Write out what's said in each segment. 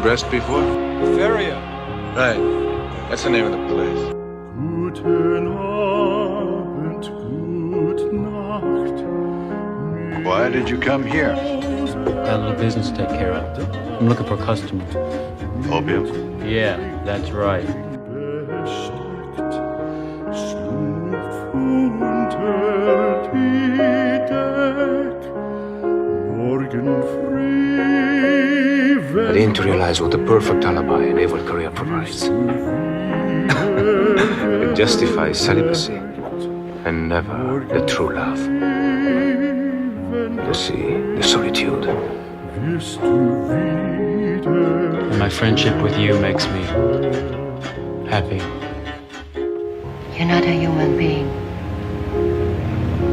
Brest before? Feria. Right. That's the name of the place. Guten Abend, gut Nacht. Why did you come here? Got a little business to take care of. I'm looking for a customer. Opium? Yeah, that's right. Besteckt, schlupf unter die Deck. Morgen früh, I didn't realize what a perfect alibi a naval career provides. It justifies celibacy and never the true love. You see, the solitude. wirst du wieder. And my friendship with you makes me happy. You're not a human being.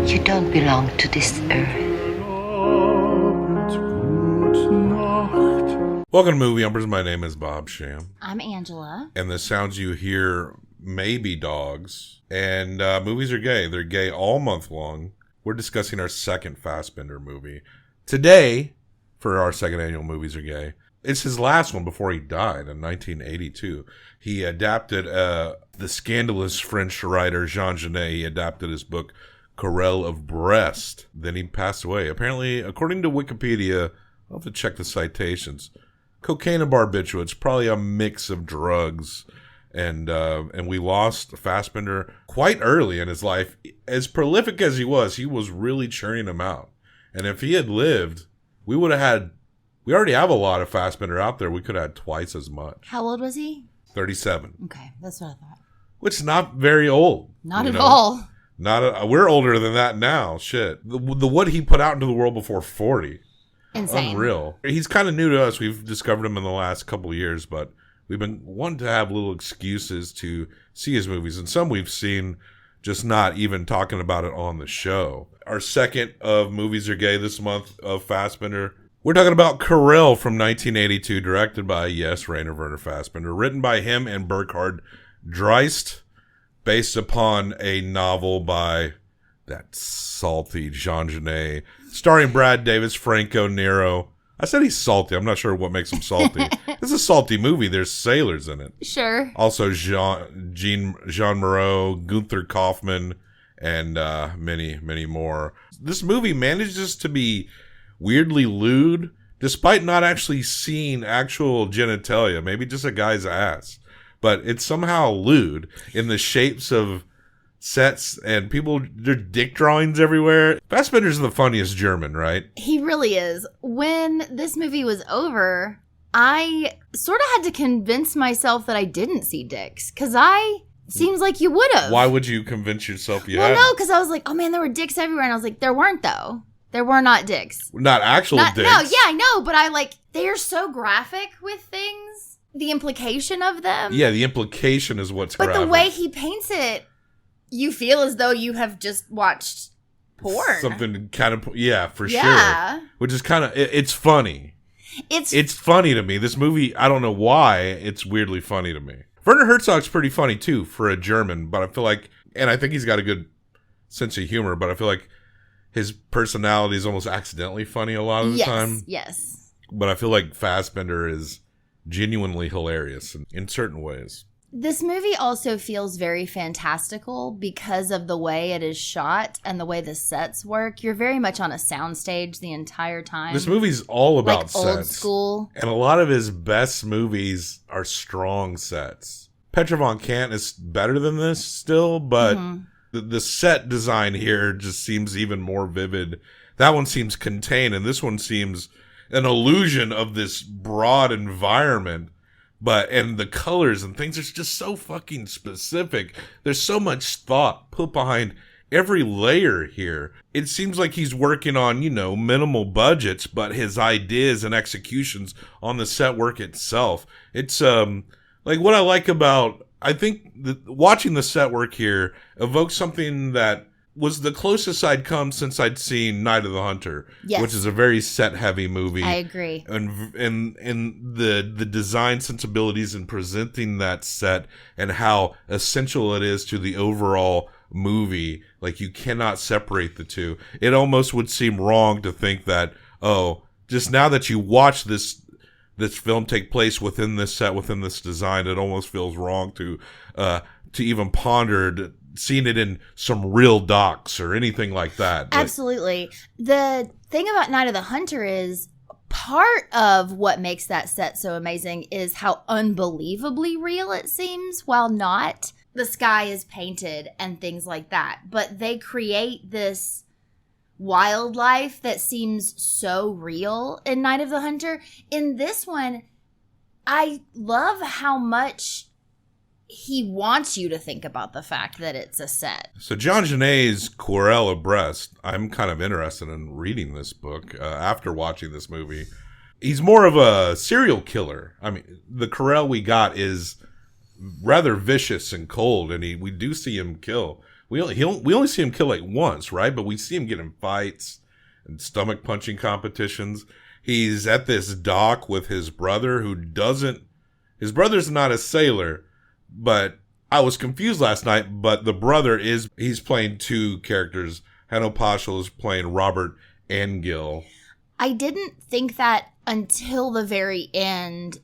You don't belong to this earth. Abend, gut Nacht. Welcome to Movie Umpers. My name is Bob Sham. I'm Angela. And the sounds you hear may be dogs. And movies are gay. They're gay all month long. We're discussing our second Fassbinder movie. Today, for our second annual Movies Are Gay, it's his last one before he died in 1982. He adapted the scandalous French writer Jean Genet. He adapted his book Querelle of Brest. Then he passed away. Apparently, according to Wikipedia, I'll have to check the citations. Cocaine and barbiturates, probably a mix of drugs. And we lost Fassbinder quite early in his life. As prolific as he was really churning them out. And if he had lived, we already have a lot of Fassbinder out there. We could have had twice as much. How old was he? 37. Okay, that's what I thought. Which is not very old. Not at all. We're older than that now. Shit. The what he put out into the world before 40. Insane. Unreal. He's kind of new to us. We've discovered him in the last couple of years, but we've been wanting to have little excuses to see his movies. And some we've seen, just not even talking about it on the show. Our second of Movies Are Gay this month of Fassbinder. We're talking about Querelle from 1982, directed by, yes, Rainer Werner Fassbinder, written by him and Burkhard Dreist, based upon a novel by that salty Jean Genet, starring Brad Davis, Franco Nero. I said he's salty. I'm not sure what makes him salty. It's a salty movie. There's sailors in it. Sure. Also Jean Moreau, Gunther Kaufman, and many, many more. This movie manages to be weirdly lewd, despite not actually seeing actual genitalia, maybe just a guy's ass. But it's somehow lewd in the shapes of sets and people, their dick drawings everywhere. Fassbinder's the funniest German, right? He really is. When this movie was over, I sort of had to convince myself that I didn't see dicks. Because seems like you would have. Why would you convince yourself you Well, had? no, because I was like, oh man, there were dicks everywhere. And I was like, there weren't though. There were not dicks. Not actual dicks. No, yeah, I know. But they are so graphic with things. The implication of them. Yeah, the implication is what's graphic. But the way he paints it, you feel as though you have just watched porn. Something kind of, yeah, for Yeah. sure. Which is kind of, it's funny. It's funny to me. This movie, I don't know why, it's weirdly funny to me. Werner Herzog's pretty funny too for a German, but I feel like, and I think he's got a good sense of humor, but I feel like his personality is almost accidentally funny a lot of the time. Yes. But I feel like Fassbinder is genuinely hilarious in certain ways. This movie also feels very fantastical because of the way it is shot and the way the sets work. You're very much on a soundstage the entire time. This movie's all about like sets. old school. And a lot of his best movies are strong sets. Petra von Kant is better than this still, but the set design here just seems even more vivid. That one seems contained, and this one seems an illusion of this broad environment. And the colors and things are just so fucking specific. There's so much thought put behind every layer here. It seems like he's working on, minimal budgets, but his ideas and executions on the set work itself. It's, like what I like about, I think watching the set work here evokes something that was the closest I'd come since I'd seen Night of the Hunter, yes, which is a very set-heavy movie. I agree. And the design sensibilities in presenting that set and how essential it is to the overall movie. Like, you cannot separate the two. It almost would seem wrong to think that, just now that you watch this this film take place within this set, within this design, it almost feels wrong to even ponder seeing it in some real docks or anything like that. Absolutely. The thing about Night of the Hunter is part of what makes that set so amazing is how unbelievably real it seems while not. The sky is painted and things like that. But they create this wildlife that seems so real in Night of the Hunter. In this one, I love how much he wants you to think about the fact that it's a set. So John Genet's Querelle and Gil, I'm kind of interested in reading this book after watching this movie. He's more of a serial killer. I mean, the Querelle we got is rather vicious and cold, and we do see him kill. We only see him kill like once, right? But we see him get in fights and stomach punching competitions. He's at this dock with his brother his brother's not a sailor, but I was confused last night, but the brother he's playing two characters. Hanno Paschal is playing Robert and Gil. I didn't think that until the very end,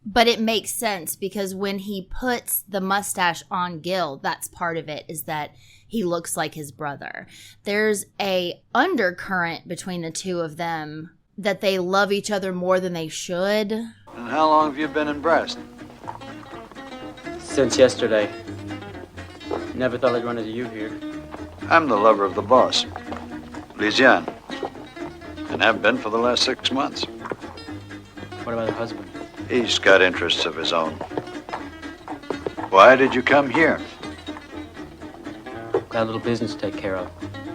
but it makes sense because when he puts the mustache on Gil, that's part of it, is that he looks like his brother. There's a undercurrent between the two of them that they love each other more than they should. And how long have you been in Brest? Since yesterday. Never thought I'd run into you here. I'm the lover of the boss, Lijian, and have been for the last 6 months. What about her husband? He's got interests of his own. Why did you come here? Got a little business to take care of.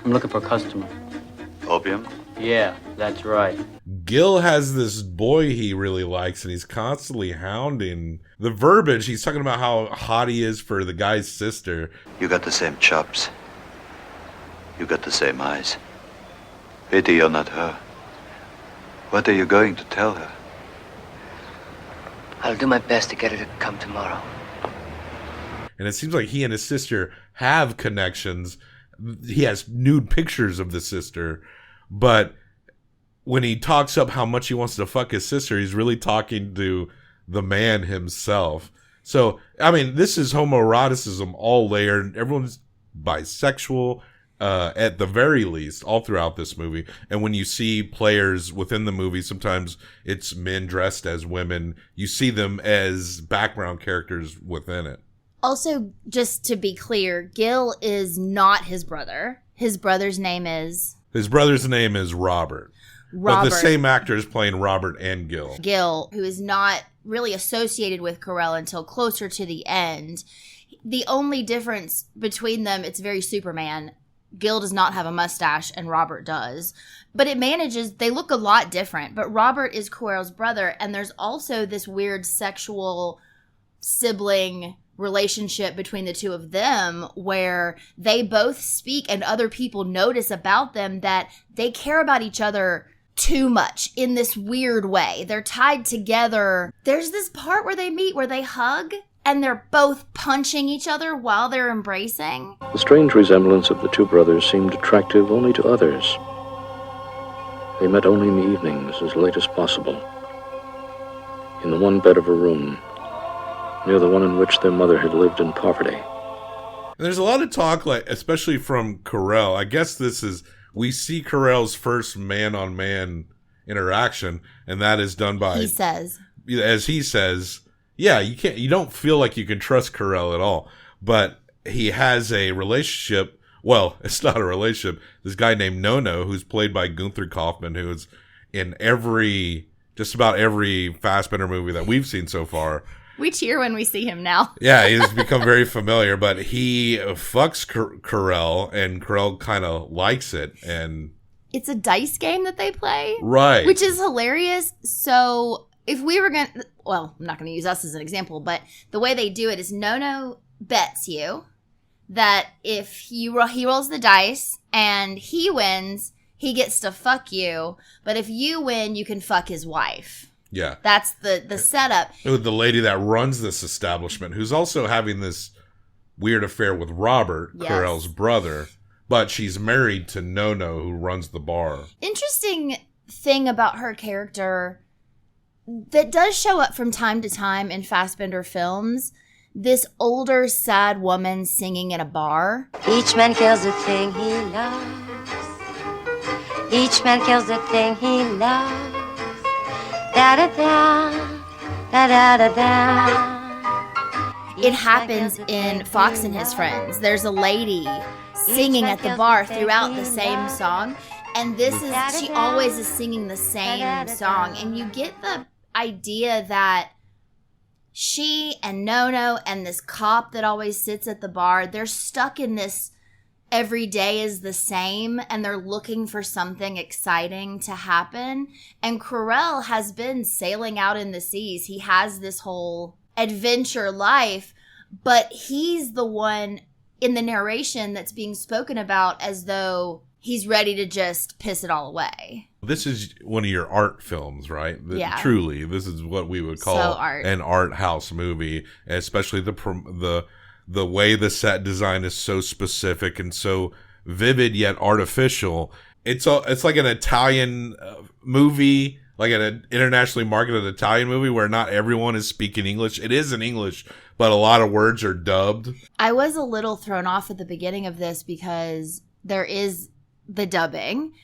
I'm looking for a customer. Opium? Yeah, that's right. Gil has this boy he really likes, and he's constantly hounding. The verbiage, he's talking about how hot he is for the guy's sister. You got the same chops. You got the same eyes. Pity you're not her. What are you going to tell her? I'll do my best to get her to come tomorrow. And it seems like he and his sister have connections. He has nude pictures of the sister, but when he talks up how much he wants to fuck his sister, he's really talking to the man himself. So, I mean, this is homoeroticism all layered. Everyone's bisexual, at the very least, all throughout this movie. And when you see players within the movie, sometimes it's men dressed as women. You see them as background characters within it. Also, just to be clear, Gil is not his brother. His brother's name is Robert. But the same actor is playing Robert and Gil. Gil, who is not really associated with Querelle until closer to the end. The only difference between them, it's very Superman. Gil does not have a mustache and Robert does. But they look a lot different. But Robert is Querelle's brother, and there's also this weird sexual sibling relationship between the two of them where they both speak and other people notice about them that they care about each other too much in this weird way. They're tied together. There's this part where they meet where they hug and they're both punching each other while they're embracing. The strange resemblance of the two brothers seemed attractive only to others. They met only in the evenings, as late as possible, in the one bed of a room, near the one in which their mother had lived in poverty. And there's a lot of talk, like especially from Querelle. I guess we see Querelle's first man-on-man interaction, and that is done by as he says, yeah, you don't feel like you can trust Querelle at all. But he has a relationship. Well, it's not a relationship. This guy named Nono, who's played by Gunther Kaufmann, who is in just about every Fassbinder movie that we've seen so far. We cheer when we see him now. Yeah, he's become very familiar, but he fucks Querelle, and Querelle kind of likes it. And it's a dice game that they play. Right. Which is hilarious. So if we were going to, well, I'm not going to use us as an example, but the way they do it is Nono bets you that if he rolls the dice and he wins, he gets to fuck you. But if you win, you can fuck his wife. Yeah. That's the setup. The lady that runs this establishment, who's also having this weird affair with Robert, yes, Querelle's brother, but she's married to Nono, who runs the bar. Interesting thing about her character that does show up from time to time in Fassbinder films. This older, sad woman singing in a bar. Each man kills the thing he loves. Each man kills the thing he loves. Da da da, da da da da. It happens in Fox and His Friends. There's a lady singing at the bar throughout the same song, and she always is singing the same song, and you get the idea that she and Nono and this cop that always sits at the bar, they're stuck in this every day is the same, and they're looking for something exciting to happen. And Querelle has been sailing out in the seas. He has this whole adventure life, but he's the one in the narration that's being spoken about as though he's ready to just piss it all away. This is one of your art films, right? Yeah. Truly, this is what we would call an art house movie, especially the way the set design is so specific and so vivid yet artificial. It's like an Italian movie, like an internationally marketed Italian movie where not everyone is speaking English. It is in English, but a lot of words are dubbed. I was a little thrown off at the beginning of this because there is the dubbing.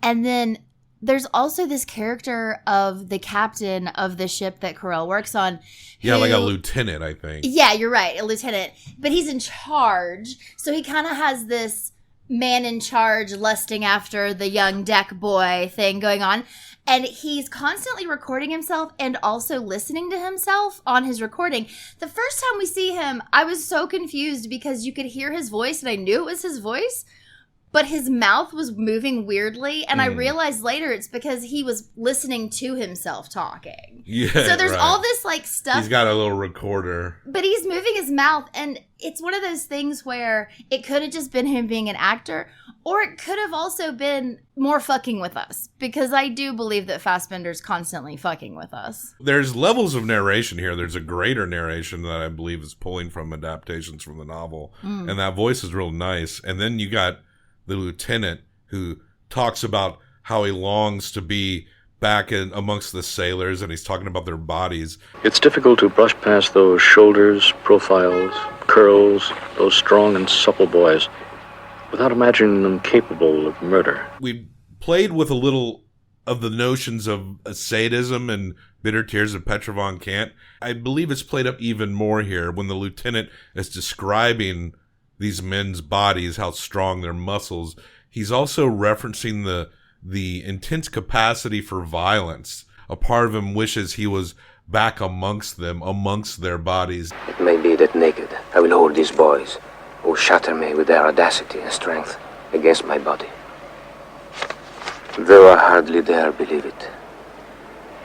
And then there's also this character of the captain of the ship that Querelle works on. Yeah, like a lieutenant, I think. Yeah, you're right, a lieutenant. But he's in charge. So he kind of has this man in charge lusting after the young deck boy thing going on. And he's constantly recording himself and also listening to himself on his recording. The first time we see him, I was so confused because you could hear his voice and I knew it was his voice, but his mouth was moving weirdly. And I realized later it's because he was listening to himself talking. Yeah. So there's all this like stuff. He's got a little recorder. But he's moving his mouth, and it's one of those things where it could have just been him being an actor, or it could have also been more fucking with us, because I do believe that Fassbinder's constantly fucking with us. There's levels of narration here. There's a greater narration that I believe is pulling from adaptations from the novel, and that voice is real nice. And then you got the lieutenant who talks about how he longs to be back amongst the sailors, and he's talking about their bodies. It's difficult to brush past those shoulders, profiles, curls, those strong and supple boys, without imagining them capable of murder. We played with a little of the notions of sadism and Bitter Tears of Petra von Kant. I believe it's played up even more here when the lieutenant is describing these men's bodies, how strong their muscles. He's also referencing the intense capacity for violence. A part of him wishes he was back amongst them, amongst their bodies. It may be that naked I will hold these boys, who shatter me with their audacity and strength against my body. Though I hardly dare believe it.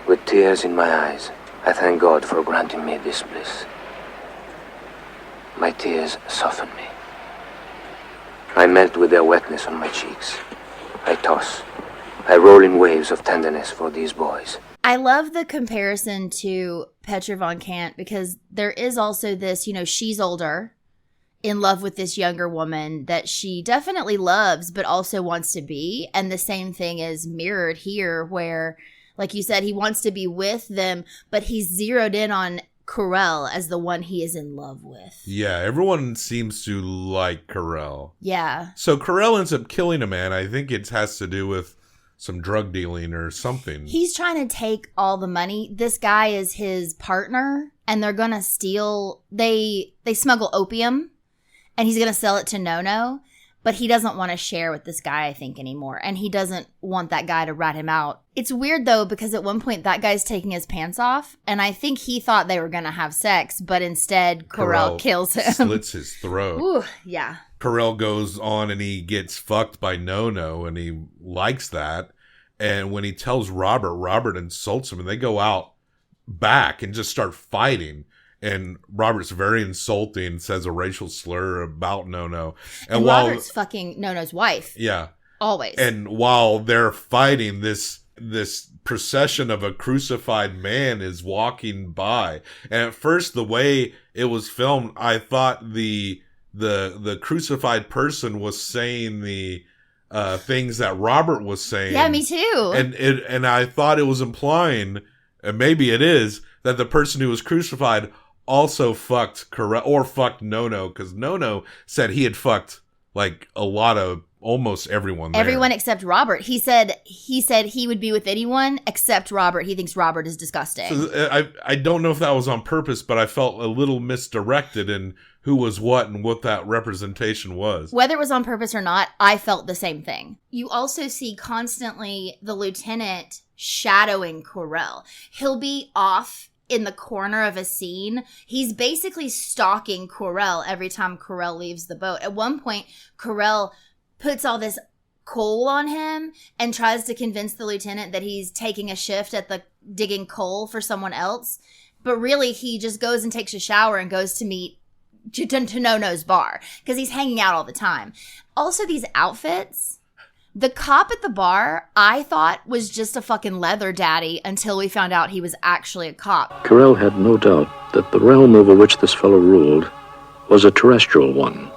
With tears in my eyes, I thank God for granting me this bliss. My tears soften me. I melt with their wetness on my cheeks. I toss. I roll in waves of tenderness for these boys. I love the comparison to Petra von Kant because there is also this, she's older, in love with this younger woman that she definitely loves but also wants to be. And the same thing is mirrored here where, like you said, he wants to be with them, but he's zeroed in on Querelle as the one he is in love with. Yeah, everyone seems to like Querelle. Yeah. So Querelle ends up killing a man. I think it has to do with some drug dealing or something. He's trying to take all the money. This guy is his partner, and they're going to steal. They smuggle opium, and he's going to sell it to Nono, but he doesn't want to share with this guy, I think, anymore, and he doesn't want that guy to rat him out. It's weird, though, because at one point that guy's taking his pants off, and I think he thought they were going to have sex, but instead Querelle kills him. Slits his throat. Ooh, yeah. Querelle goes on and he gets fucked by Nono, and he likes that. And when he tells Robert insults him, and they go out back and just start fighting. And Robert's very insulting, says a racial slur about Nono. And Robert's fucking Nono's wife. Yeah. Always. And while they're fighting, this procession of a crucified man is walking by. And at first, the way it was filmed, I thought the crucified person was saying the things that Robert was saying. Yeah, me too. And I thought it was implying and maybe it is, that the person who was crucified also fucked Querelle, or fucked Nono, because Nono said he had fucked like a lot of almost everyone there. Everyone except Robert. He said he would be with anyone except Robert. He thinks Robert is disgusting. So I don't know if that was on purpose, but I felt a little misdirected in who was what and what that representation was. Whether it was on purpose or not, I felt the same thing. You also see constantly the lieutenant shadowing Querelle. He'll be off in the corner of a scene. He's basically stalking Querelle every time Querelle leaves the boat. At one point, Querelle puts all this coal on him and tries to convince the lieutenant that he's taking a shift at the digging coal for someone else. But really, he just goes and takes a shower and goes to meet to Nono's bar because he's hanging out all the time. Also, these outfits. The cop at the bar, I thought, was just a fucking leather daddy until we found out he was actually a cop. Querelle had no doubt that the realm over which this fellow ruled was a terrestrial one.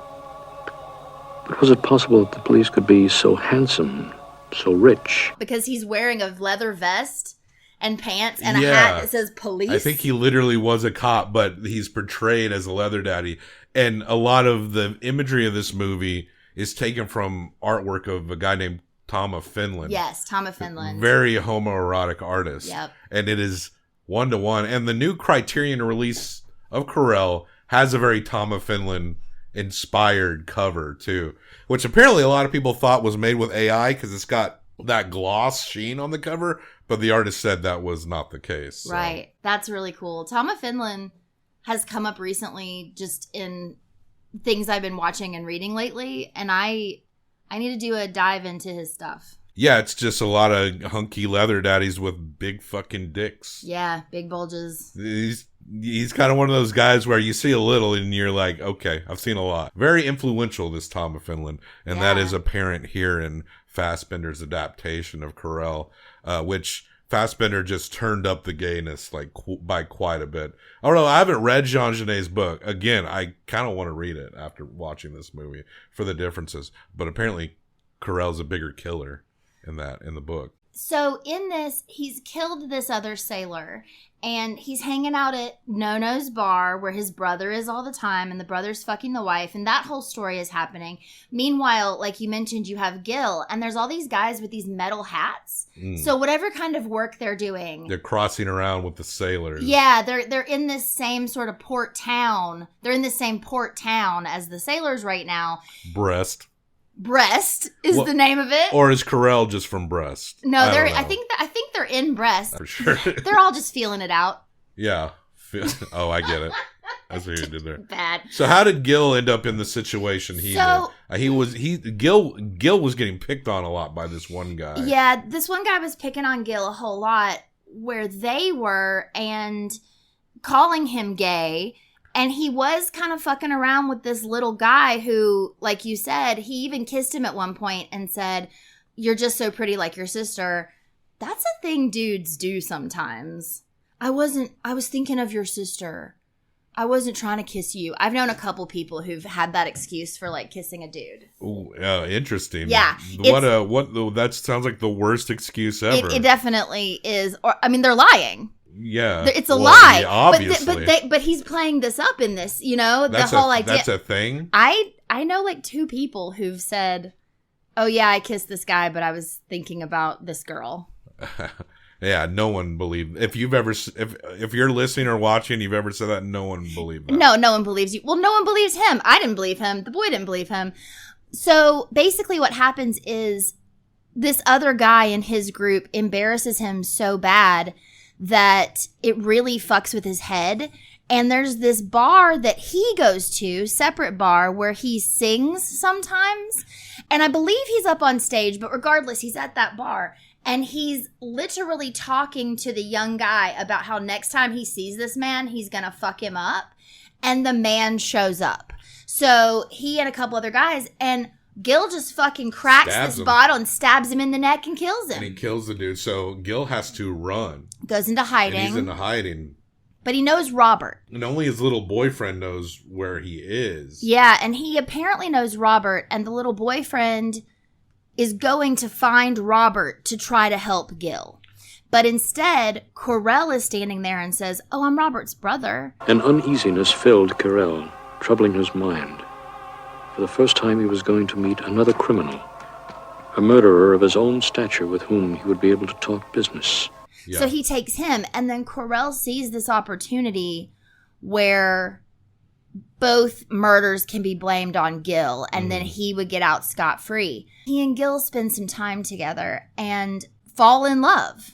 But was it possible that the police could be so handsome, so rich? Because he's wearing a leather vest and pants and a hat that says police. I think he literally was a cop, but he's portrayed as a leather daddy. And a lot of the imagery of this movie is taken from artwork of a guy named Tom of Finland. Yes, Tom of Finland. Very homoerotic artist. Yep. And it is 1-to-1. And the new Criterion release of Querelle has a very Tom of Finland inspired cover too, which apparently a lot of people thought was made with AI because it's got that gloss sheen on the cover, but the artist said that was not the case. So. Right. That's really cool. Tom of Finland has come up recently just in things I've been watching and reading lately, and I need to do a dive into his stuff. Yeah, it's just a lot of hunky leather daddies with big fucking dicks. Yeah, big bulges. He's kind of one of those guys where you see a little and you're like, okay, I've seen a lot. Very influential, this Tom of Finland, and that is apparent here in Fassbinder's adaptation of Querelle, which Fassbinder just turned up the gayness like by quite a bit. I don't know. I haven't read Jean Genet's book. Again, I kind of want to read it after watching this movie for the differences. But apparently, Querelle's a bigger killer in the book. So in this, he's killed this other sailor, and he's hanging out at Nono's bar where his brother is all the time, and the brother's fucking the wife, and that whole story is happening. Meanwhile, like you mentioned, you have Gil, and there's all these guys with these metal hats. So whatever kind of work they're doing, they're crossing around with the sailors. Yeah, they're in this same sort of port town. They're in the same port town as the sailors right now. Brest is the name of it. Or is Querelle just from Brest? No, I think they're in Brest. For sure. They're all just feeling it out. Yeah. Oh, I get it. That's what you did there. Bad. So how did Gil end up in the situation he did? Gil was getting picked on a lot by this one guy. Yeah, this one guy was picking on Gil a whole lot where they were and calling him gay. And he was kind of fucking around with this little guy who, like you said, he even kissed him at one point and said, "You're just so pretty like your sister." That's a thing dudes do sometimes. I was thinking of your sister. I wasn't trying to kiss you. I've known a couple people who've had that excuse for like kissing a dude. Ooh, interesting. Yeah. That sounds like the worst excuse ever. It definitely is. Or I mean, they're lying. Yeah, it's a lie. Yeah, obviously, but he's playing this up in this. You know, that's the whole idea. That's a thing. I know like 2 people who've said, "Oh yeah, I kissed this guy, but I was thinking about this girl." Yeah, no one believed. If you're listening or watching, you've ever said that, no one believed that. No one believes you. Well, no one believes him. I didn't believe him. The boy didn't believe him. So basically, what happens is this other guy in his group embarrasses him so bad that it really fucks with his head. And there's this bar that he goes to, separate bar, where he sings sometimes. And I believe he's up on stage, but regardless, he's at that bar. And he's literally talking to the young guy about how next time he sees this man, he's going to fuck him up. And the man shows up. So he and a couple other guys, and Gil just fucking cracks this bottle and stabs him in the neck and kills him. And he kills the dude. So Gil has to run. Goes into hiding. And he's into hiding. But he knows Robert. And only his little boyfriend knows where he is. Yeah, and he apparently knows Robert. And the little boyfriend is going to find Robert to try to help Gil. But instead, Querelle is standing there and says, "Oh, I'm Robert's brother." An uneasiness filled Querelle, troubling his mind. For the first time, he was going to meet another criminal, a murderer of his own stature with whom he would be able to talk business. Yeah. So he takes him, and then Querelle sees this opportunity where both murders can be blamed on Gil, and then he would get out scot-free. He and Gil spend some time together and fall in love.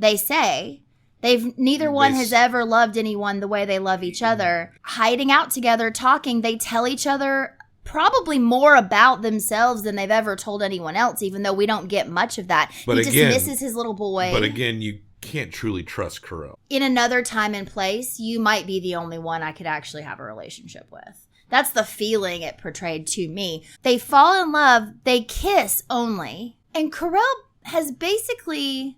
They say neither one has ever loved anyone the way they love each other. Hiding out together, talking, they tell each other probably more about themselves than they've ever told anyone else, even though we don't get much of that. But he again, just misses his little boy. But again, you can't truly trust Querelle. In another time and place, you might be the only one I could actually have a relationship with. That's the feeling it portrayed to me. They fall in love, they kiss only, and Querelle has basically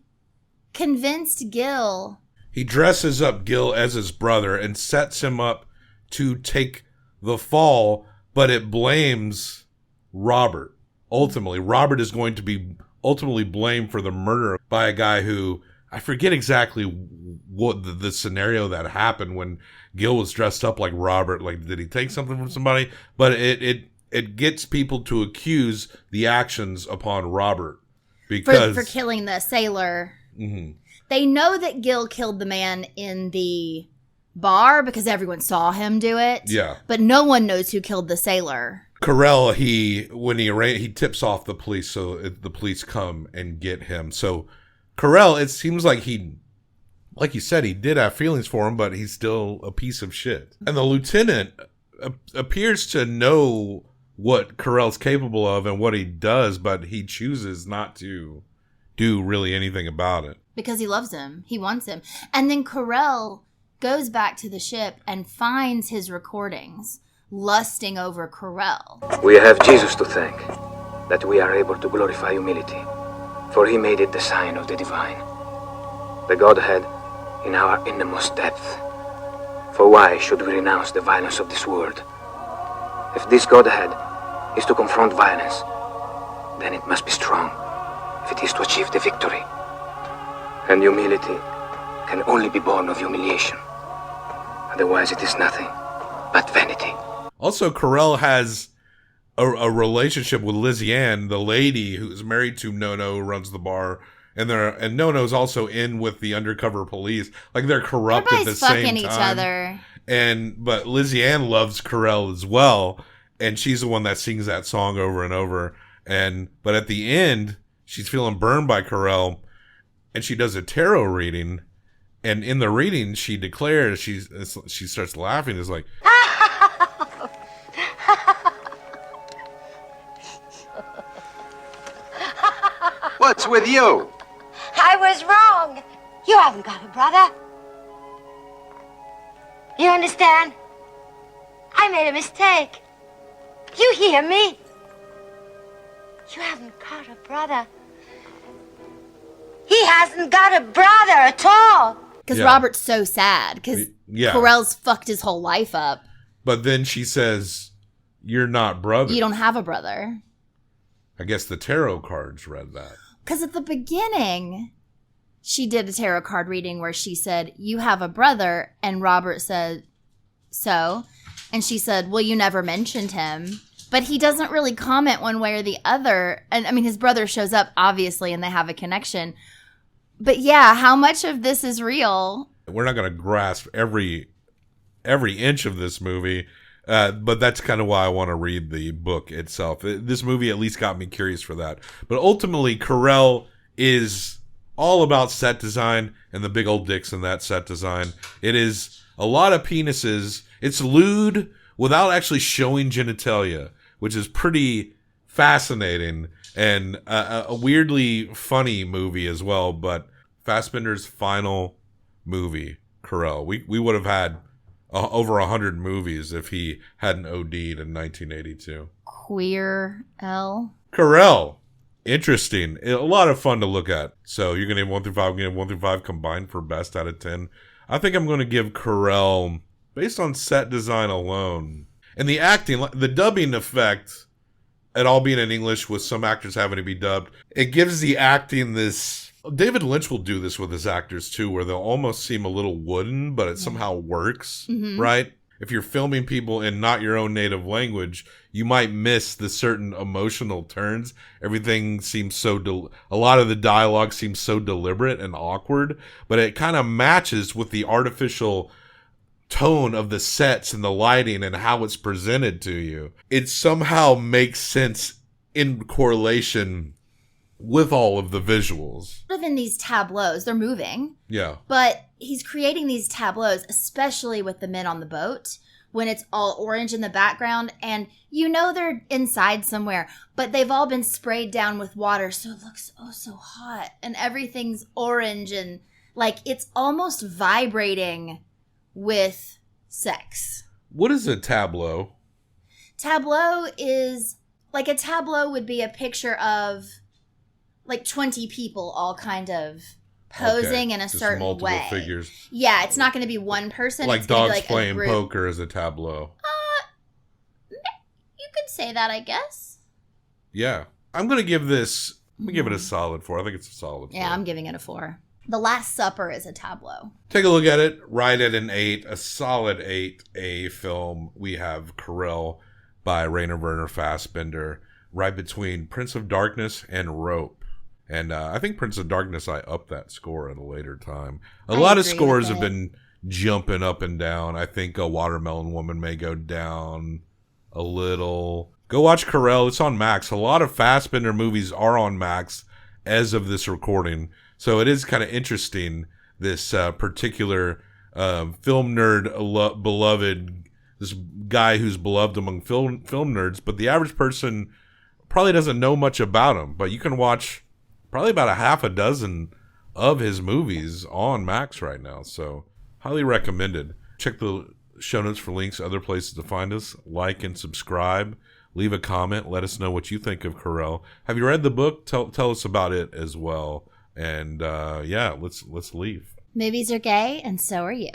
convinced Gil. He dresses up Gil as his brother and sets him up to take the fall, but it blames Robert. Ultimately, Robert is going to be ultimately blamed for the murder by a guy who, I forget exactly what the scenario that happened when Gil was dressed up like Robert. Like, did he take something from somebody? But it gets people to accuse the actions upon Robert because For killing the sailor. Mm-hmm. They know that Gil killed the man in the bar because everyone saw him do it. Yeah. But no one knows who killed the sailor. Querelle, he tips off the police, so the police come and get him. So Querelle, it seems like like you said, he did have feelings for him, but he's still a piece of shit. And the lieutenant appears to know what Querelle's capable of and what he does, but he chooses not to do really anything about it. Because he loves him. He wants him. And then Querelle goes back to the ship and finds his recordings, lusting over Querelle. We have Jesus to thank that we are able to glorify humility, for he made it the sign of the divine, the Godhead in our innermost depth. For why should we renounce the violence of this world? If this Godhead is to confront violence, then it must be strong if it is to achieve the victory. And humility can only be born of humiliation. Otherwise it is nothing but vanity. Also, Querelle has a relationship with Lizzie Ann, the lady who's married to Nono, who runs the bar, and Nono's also in with the undercover police. Like, they're corrupt at the same time. Everybody's fucking each other. But Lizzie Ann loves Querelle as well, and she's the one that sings that song over and over. But at the end, she's feeling burned by Querelle, and she does a tarot reading. And in the reading, she declares, she starts laughing. It's like, What's with you? I was wrong. You haven't got a brother. You understand? I made a mistake. You hear me? You haven't got a brother. He hasn't got a brother at all. Because Robert's so sad. Because Querelle's fucked his whole life up. But then she says, "You're not brother. You don't have a brother." I guess the tarot cards read that. Because at the beginning, she did a tarot card reading where she said, "You have a brother," and Robert said, "So?" And she said, "Well, you never mentioned him." But he doesn't really comment one way or the other. And I mean, his brother shows up, obviously, and they have a connection. But yeah, how much of this is real? We're not going to grasp every inch of this movie, but that's kind of why I want to read the book itself. This movie at least got me curious for that. But ultimately, Querelle is all about set design and the big old dicks in that set design. It is a lot of penises. It's lewd without actually showing genitalia, which is pretty fascinating and a weirdly funny movie as well. But Fassbinder's final movie, Querelle, we would have had over 100 movies if he hadn't OD'd in 1982. Querelle. Interesting. A lot of fun to look at. So you're going to give 1 through 5. I'm going to give 1 through 5 combined for best out of 10. I think I'm going to give Querelle, based on set design alone, and the acting, the dubbing effect, it all being in English with some actors having to be dubbed, it gives the acting this David Lynch will do this with his actors too, where they'll almost seem a little wooden, but it somehow works, right? If you're filming people in not your own native language, you might miss the certain emotional turns. Everything seems a lot of the dialogue seems so deliberate and awkward, but it kind of matches with the artificial tone of the sets and the lighting and how it's presented to you. It somehow makes sense in correlation with all of the visuals. In these tableaus, they're moving. Yeah. But he's creating these tableaus, especially with the men on the boat, when it's all orange in the background. And you know they're inside somewhere, but they've all been sprayed down with water. So it looks so hot. And everything's orange and like it's almost vibrating with sex. What is a tableau? Tableau is like a tableau would be a picture of like 20 people all kind of posing in a just certain multiple way. Figures. Yeah, it's not going to be one person. Like it's gonna dogs be like playing poker as a tableau. You could say that, I guess. Yeah. I'm going to give this, give it a solid 4. I think it's a solid 4. Yeah, I'm giving it a 4. The Last Supper is a tableau. Take a look at it. Right at an 8, a solid 8, a film. We have Querelle by Rainer Werner Fassbinder, right between Prince of Darkness and Rope. And I think Prince of Darkness, I upped that score at a later time. A lot of scores have been jumping up and down. I think a Watermelon Woman may go down a little. Go watch Querelle. It's on Max. A lot of Fassbinder movies are on Max as of this recording. So it is kind of interesting, this particular film nerd beloved, this guy who's beloved among film nerds, but the average person probably doesn't know much about him. But you can watch probably about a half a dozen of his movies on Max right now. So highly recommended. Check the show notes for links, other places to find us. Like and subscribe. Leave a comment. Let us know what you think of Querelle. Have you read the book? Tell us about it as well. And yeah, let's leave. Movies are gay, and so are you.